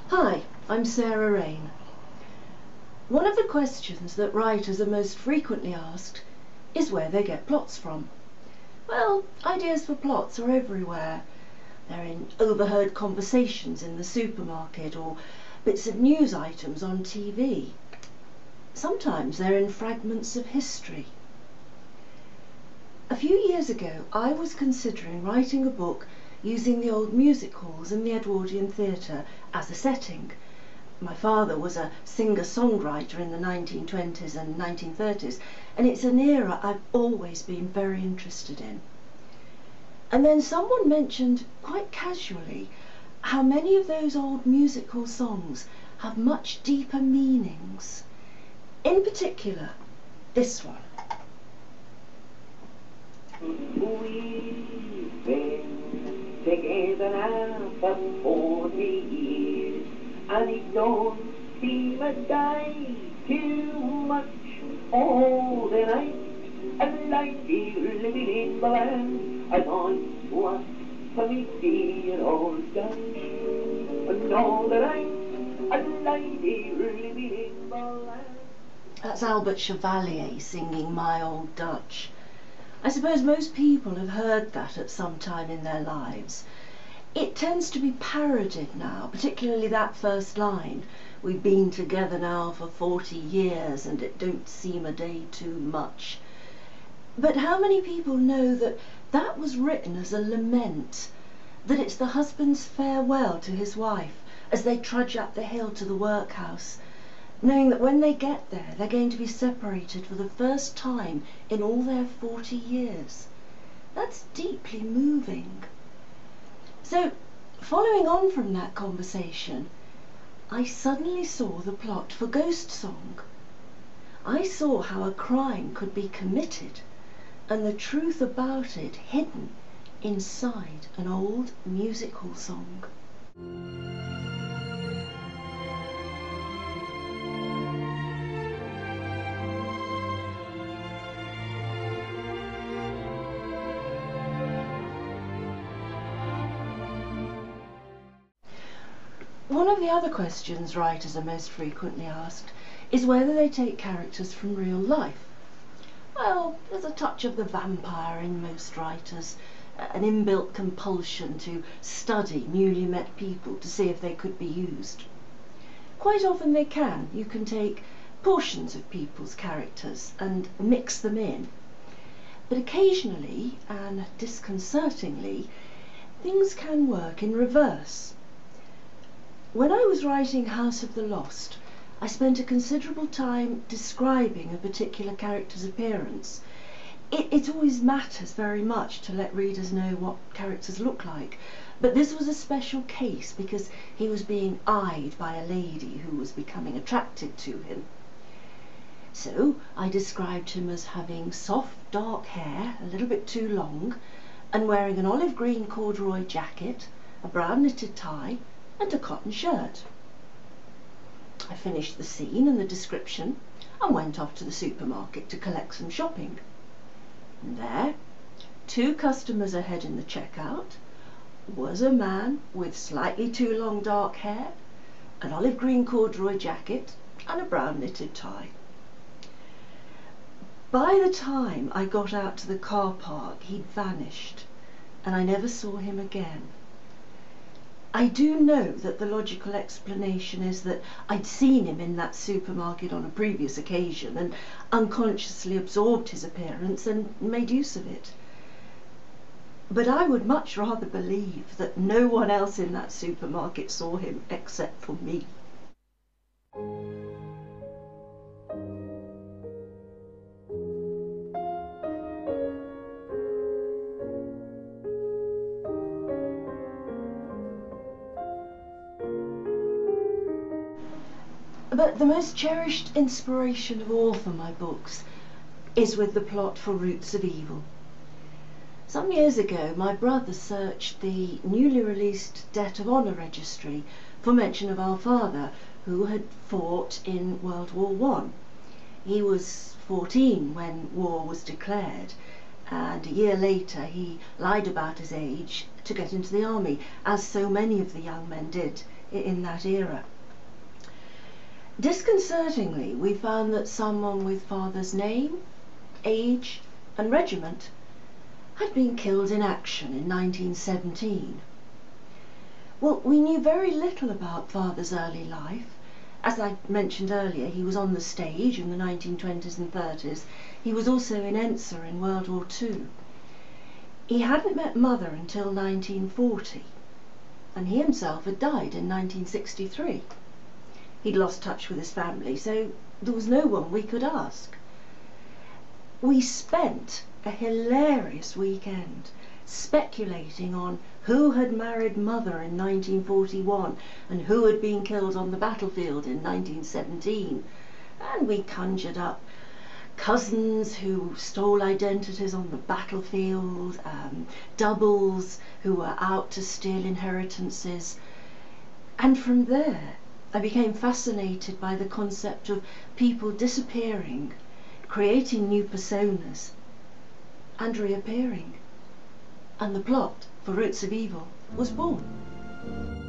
Hi, I'm Sarah Rayne. One of the questions that writers are most frequently asked is where they get plots from. Well, ideas for plots are everywhere. They're in overheard conversations in the supermarket or bits of news items on TV. Sometimes they're in fragments of history. A few years ago, I was considering writing a book using the old music halls and the Edwardian theatre as a setting. My father was a singer-songwriter in the 1920s and 1930s, and it's an era I've always been very interested in. And then someone mentioned, quite casually, how many of those old music hall songs have much deeper meanings. In particular, this one. We've been together now for 40 years, and it don't seem a day too much. All the night, and like dear living in the land, as I was for me dear old Dutch. And all the night, and like dear living in the land. That's Albert Chevalier singing My Old Dutch. I suppose most people have heard that at some time in their lives. It tends to be parodied now, particularly that first line. We've been together now for 40 years and it don't seem a day too much. But how many people know that that was written as a lament, that it's the husband's farewell to his wife as they trudge up the hill to the workhouse, knowing that when they get there they're going to be separated for the first time in all their 40 years. That's deeply moving. So, following on from that conversation, I suddenly saw the plot for Ghost Song. I saw how a crime could be committed and the truth about it hidden inside an old music hall song. One of the other questions writers are most frequently asked is whether they take characters from real life. Well, there's a touch of the vampire in most writers, an inbuilt compulsion to study newly met people to see if they could be used. Quite often they can. You can take portions of people's characters and mix them in. But occasionally, and disconcertingly, things can work in reverse. When I was writing House of the Lost, I spent a considerable time describing a particular character's appearance. It always matters very much to let readers know what characters look like, but this was a special case because he was being eyed by a lady who was becoming attracted to him. So I described him as having soft dark hair, a little bit too long, and wearing an olive green corduroy jacket, a brown knitted tie, and a cotton shirt. I finished the scene and the description and went off to the supermarket to collect some shopping. And there, 2 customers ahead in the checkout, was a man with slightly too long dark hair, an olive green corduroy jacket and a brown knitted tie. By the time I got out to the car park, he'd vanished and I never saw him again. I do know that the logical explanation is that I'd seen him in that supermarket on a previous occasion and unconsciously absorbed his appearance and made use of it. But I would much rather believe that no one else in that supermarket saw him except for me. But the most cherished inspiration of all for my books is with the plot for Roots of Evil. Some years ago, my brother searched the newly released Debt of Honour registry for mention of our father, who had fought in World War I. He was 14 when war was declared, and a year later he lied about his age to get into the army, as so many of the young men did in that era. Disconcertingly, we found that someone with father's name, age and regiment had been killed in action in 1917. Well, we knew very little about father's early life. As I mentioned earlier, he was on the stage in the 1920s and 30s. He was also in Ensa in World War II. He hadn't met mother until 1940, and he himself had died in 1963. He'd lost touch with his family, so there was no one we could ask. We spent a hilarious weekend speculating on who had married mother in 1941 and who had been killed on the battlefield in 1917, and we conjured up cousins who stole identities on the battlefield, doubles who were out to steal inheritances, and from there I became fascinated by the concept of people disappearing, creating new personas, and reappearing. And the plot for Roots of Evil was born.